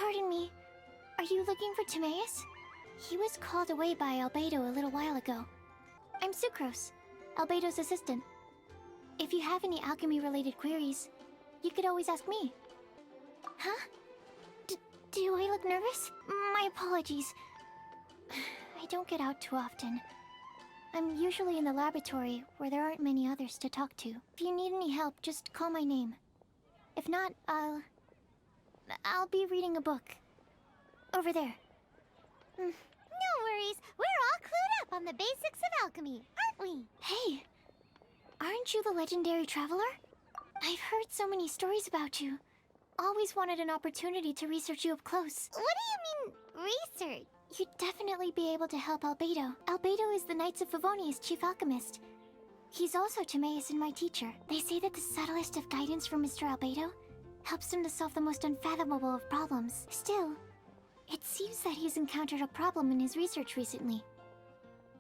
Pardon me. Are you looking for Timaeus? He was called away by Albedo a little while ago. I'm Sucrose, Albedo's assistant. If you have any alchemy-related queries, you could always ask me. Huh? Do I look nervous? My apologies. I don't get out too often. I'm usually in the laboratory, where there aren't many others to talk to. If you need any help, just call my name. If not, I'll be reading a book. Over there. No worries. We're all clued up on the basics of alchemy, aren't we? Hey! Aren't you the legendary traveler? I've heard so many stories about you. Always wanted an opportunity to research you up close. What do you mean, research? You'd definitely be able to help Albedo. Albedo is the Knights of Favonia's chief alchemist. He's also Timaeus and my teacher. They say that the subtlest of guidance from Mr. Albedo helps him to solve the most unfathomable of problems. Still, it seems that he's encountered a problem in his research recently.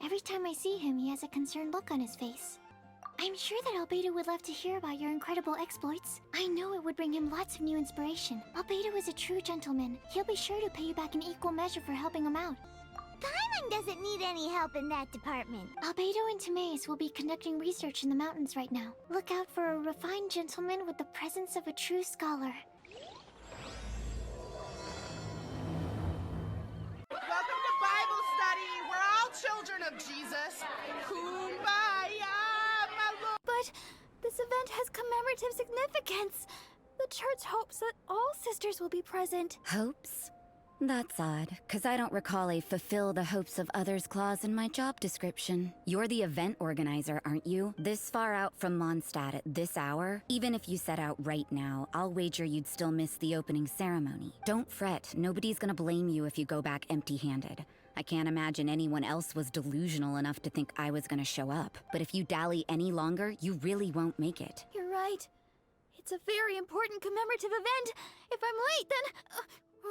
Every time I see him, he has a concerned look on his face. I'm sure that Albedo would love to hear about your incredible exploits. I know it would bring him lots of new inspiration. Albedo is a true gentleman. He'll be sure to pay you back in equal measure for helping him out. Paimon doesn't need any help in that department. Albedo and Timaeus will be conducting research in the mountains right now. Look out for a refined gentleman with the presence of a true scholar. Welcome to Bible study. We're all children of Jesus. Kumbaya, my lord. But this event has commemorative significance. The church hopes that all sisters will be present. Hopes? That's odd, because I don't recall a fulfill the hopes of others clause in my job description. You're the event organizer, aren't you? This far out from Mondstadt at this hour? Even if you set out right now, I'll wager you'd still miss the opening ceremony. Don't fret, nobody's gonna blame you if you go back empty-handed. I can't imagine anyone else was delusional enough to think I was gonna show up. But if you dally any longer, you really won't make it. You're right. It's a very important commemorative event. If I'm late, then...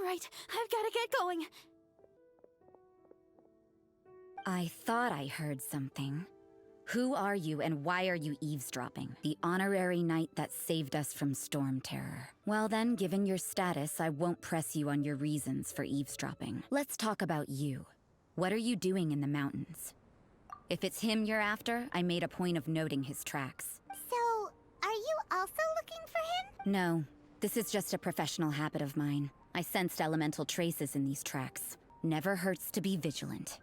right, I've gotta get going. I thought I heard something. Who are you and why are you eavesdropping? The honorary knight that saved us from storm terror. Well then, given your status, I won't press you on your reasons for eavesdropping. Let's talk about you. What are you doing in the mountains? If it's him you're after, I made a point of noting his tracks. So, are you also looking for him? No, this is just a professional habit of mine. I sensed elemental traces in these tracks. Never hurts to be vigilant.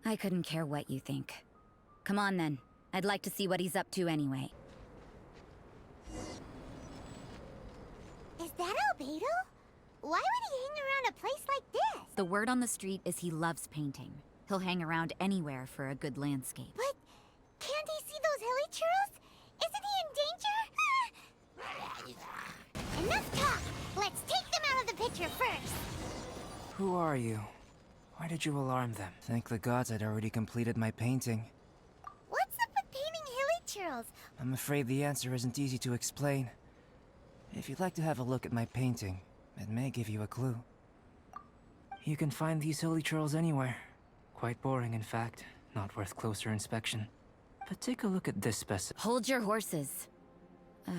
I couldn't care what you think. Come on then. I'd like to see what he's up to anyway. Is that Albedo? Why would he hang around a place like this? The word on the street is he loves painting. He'll hang around anywhere for a good landscape. But can't he see those hilly churls? Isn't he in danger? Enough talk! Let's take them out of the picture first! Who are you? Why did you alarm them? Thank the gods I'd already completed my painting. What's up with painting hilly churls? I'm afraid the answer isn't easy to explain. If you'd like to have a look at my painting, it may give you a clue. You can find these hilly churls anywhere. Quite boring, in fact. Not worth closer inspection. But take a look at this specimen. Hold your horses. Ugh.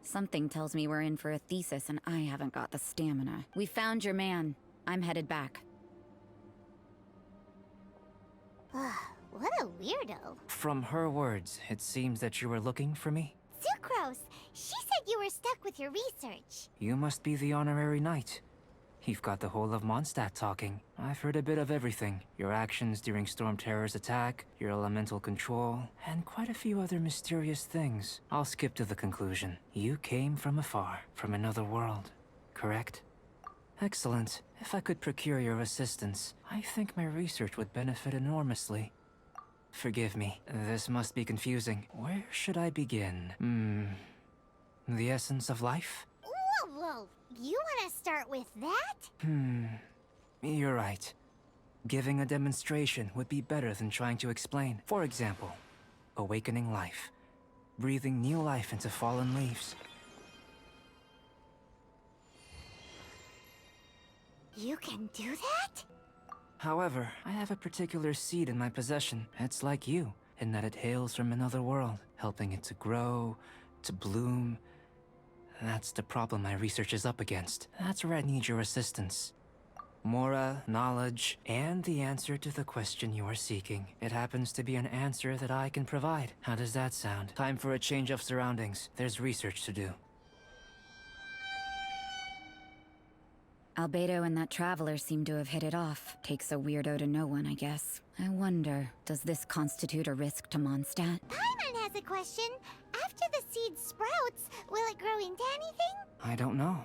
Something tells me we're in for a thesis and I haven't got the stamina. We found your man. I'm headed back. What a weirdo. From her words, it seems that you were looking for me? Sucrose! She said you were stuck with your research. You must be the honorary knight. You've got the whole of Mondstadt talking. I've heard a bit of everything. Your actions during Storm Terror's attack, your elemental control, and quite a few other mysterious things. I'll skip to the conclusion. You came from afar, from another world, correct? Excellent. If I could procure your assistance, I think my research would benefit enormously. Forgive me, this must be confusing. Where should I begin? The essence of life? Whoa, you want to start with that? You're right. Giving a demonstration would be better than trying to explain. For example, awakening life. Breathing new life into fallen leaves. You can do that? However, I have a particular seed in my possession. It's like you, in that it hails from another world, helping it to grow, to bloom. That's the problem my research is up against. That's where I need your assistance. Mora, knowledge, and the answer to the question you are seeking. It happens to be an answer that I can provide. How does that sound? Time for a change of surroundings. There's research to do. Albedo and that traveler seem to have hit it off. Takes a weirdo to know one, I guess. I wonder, does this constitute a risk to Mondstadt? Paimon has a question. After the seed sprouts, will it grow into anything? I don't know.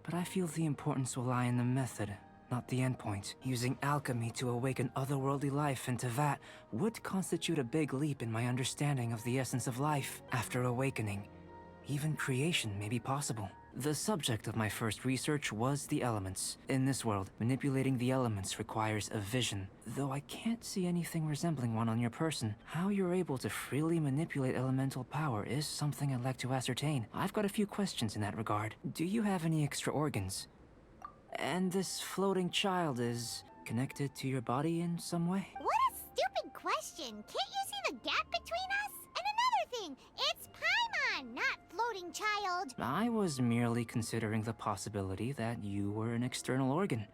But I feel the importance will lie in the method, not the endpoint. Using alchemy to awaken otherworldly life into that would constitute a big leap in my understanding of the essence of life. After awakening, even creation may be possible. The subject of my first research was the elements. In this world, manipulating the elements requires a vision. Though I can't see anything resembling one on your person, how you're able to freely manipulate elemental power is something I'd like to ascertain. I've got a few questions in that regard. Do you have any extra organs? And this floating child is connected to your body in some way? What a stupid question. Can't you see the gap between us? And another thing, it's Paimon, not floating child. I was merely considering the possibility that you were an external organ.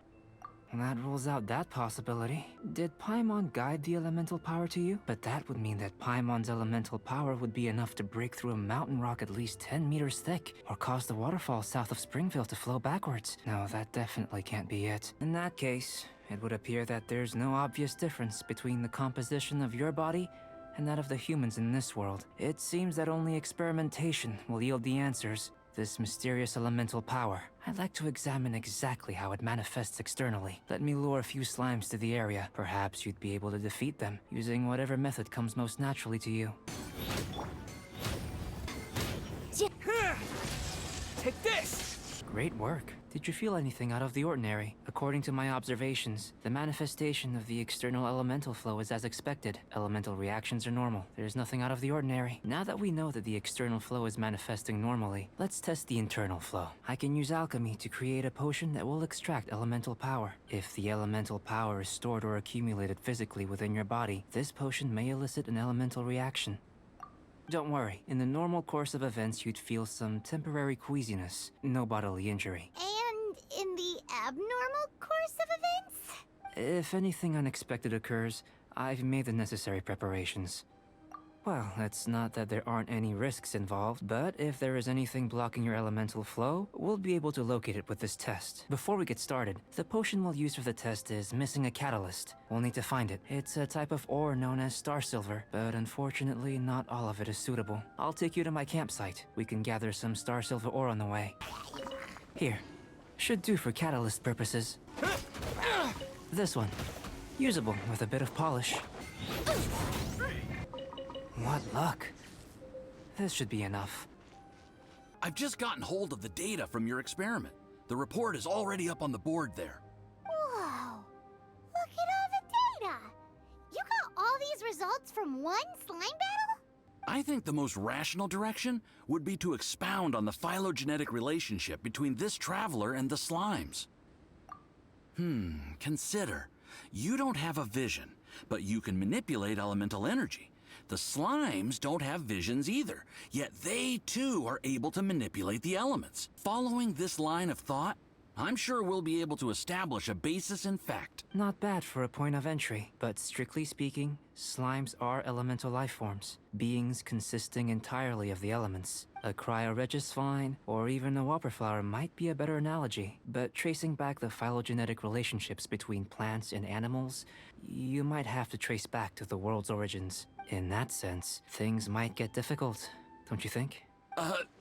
That rules out that possibility. Did Paimon guide the elemental power to you? But that would mean that Paimon's elemental power would be enough to break through a mountain rock at least 10 meters thick, or cause the waterfall south of Springville to flow backwards. No, that definitely can't be it. In that case, it would appear that there's no obvious difference between the composition of your body and that of the humans in this world. It seems that only experimentation will yield the answers. This mysterious elemental power, I'd like to examine exactly how it manifests externally. Let me lure a few slimes to the area. Perhaps you'd be able to defeat them, using whatever method comes most naturally to you. Take this! Great work. Did you feel anything out of the ordinary? According to my observations, the manifestation of the external elemental flow is as expected. Elemental reactions are normal. There's nothing out of the ordinary. Now that we know that the external flow is manifesting normally, let's test the internal flow. I can use alchemy to create a potion that will extract elemental power. If the elemental power is stored or accumulated physically within your body, this potion may elicit an elemental reaction. Don't worry, in the normal course of events you'd feel some temporary queasiness, no bodily injury. And in the abnormal course of events? If anything unexpected occurs, I've made the necessary preparations. Well, it's not that there aren't any risks involved, but if there is anything blocking your elemental flow, we'll be able to locate it with this test. Before we get started, the potion we'll use for the test is missing a catalyst. We'll need to find it. It's a type of ore known as star silver, but unfortunately not all of it is suitable. I'll take you to my campsite. We can gather some star silver ore on the way. Here. Should do for catalyst purposes. This one. Usable with a bit of polish. What luck. This should be enough. I've just gotten hold of the data from your experiment. The report is already up on the board there. Whoa! Look at all the data! You got all these results from one slime battle? I think the most rational direction would be to expound on the phylogenetic relationship between this traveler and the slimes. Consider. You don't have a vision, but you can manipulate elemental energy. The slimes don't have visions either, yet they too are able to manipulate the elements. Following this line of thought, I'm sure we'll be able to establish a basis in fact. Not bad for a point of entry, but strictly speaking, slimes are elemental life forms, beings consisting entirely of the elements. A cryoregis vine, or even a whopper flower might be a better analogy, but tracing back the phylogenetic relationships between plants and animals, you might have to trace back to the world's origins. In that sense, things might get difficult, don't you think?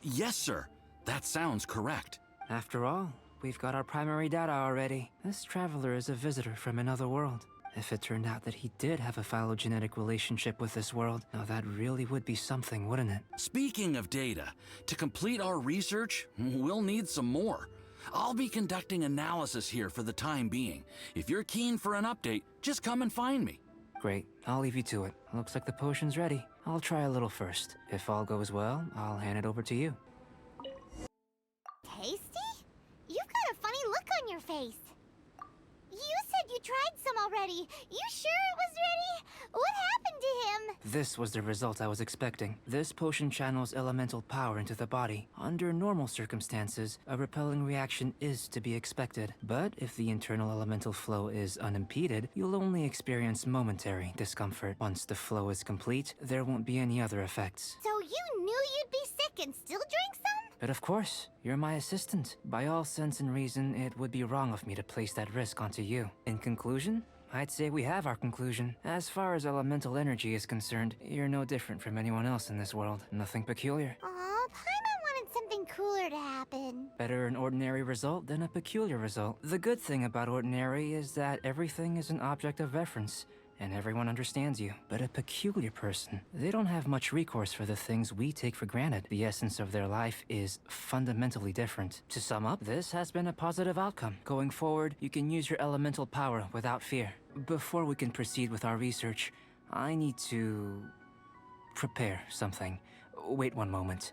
Yes, sir. That sounds correct. After all, we've got our primary data already. This traveler is a visitor from another world. If it turned out that he did have a phylogenetic relationship with this world, now that really would be something, wouldn't it? Speaking of data, to complete our research, we'll need some more. I'll be conducting analysis here for the time being. If you're keen for an update, just come and find me. Great, I'll leave you to it. Looks like the potion's ready. I'll try a little first. If all goes well, I'll hand it over to you. Tasty? You've got a funny look on your face. You said you tried some already. You sure it was ready? What happened to him? This was the result I was expecting. This potion channels elemental power into the body. Under normal circumstances, a repelling reaction is to be expected. But if the internal elemental flow is unimpeded, you'll only experience momentary discomfort. Once the flow is complete, there won't be any other effects. So you knew you'd be sick and still drink some? But of course, you're my assistant. By all sense and reason, it would be wrong of me to place that risk onto you. In conclusion, I'd say we have our conclusion. As far as elemental energy is concerned, you're no different from anyone else in this world. Nothing peculiar. Aw, Paimon wanted something cooler to happen. Better an ordinary result than a peculiar result. The good thing about ordinary is that everything is an object of reference, and everyone understands you. But a peculiar person, they don't have much recourse for the things we take for granted. The essence of their life is fundamentally different. To sum up, this has been a positive outcome. Going forward, you can use your elemental power without fear. Before we can proceed with our research, I need to prepare something. Wait one moment.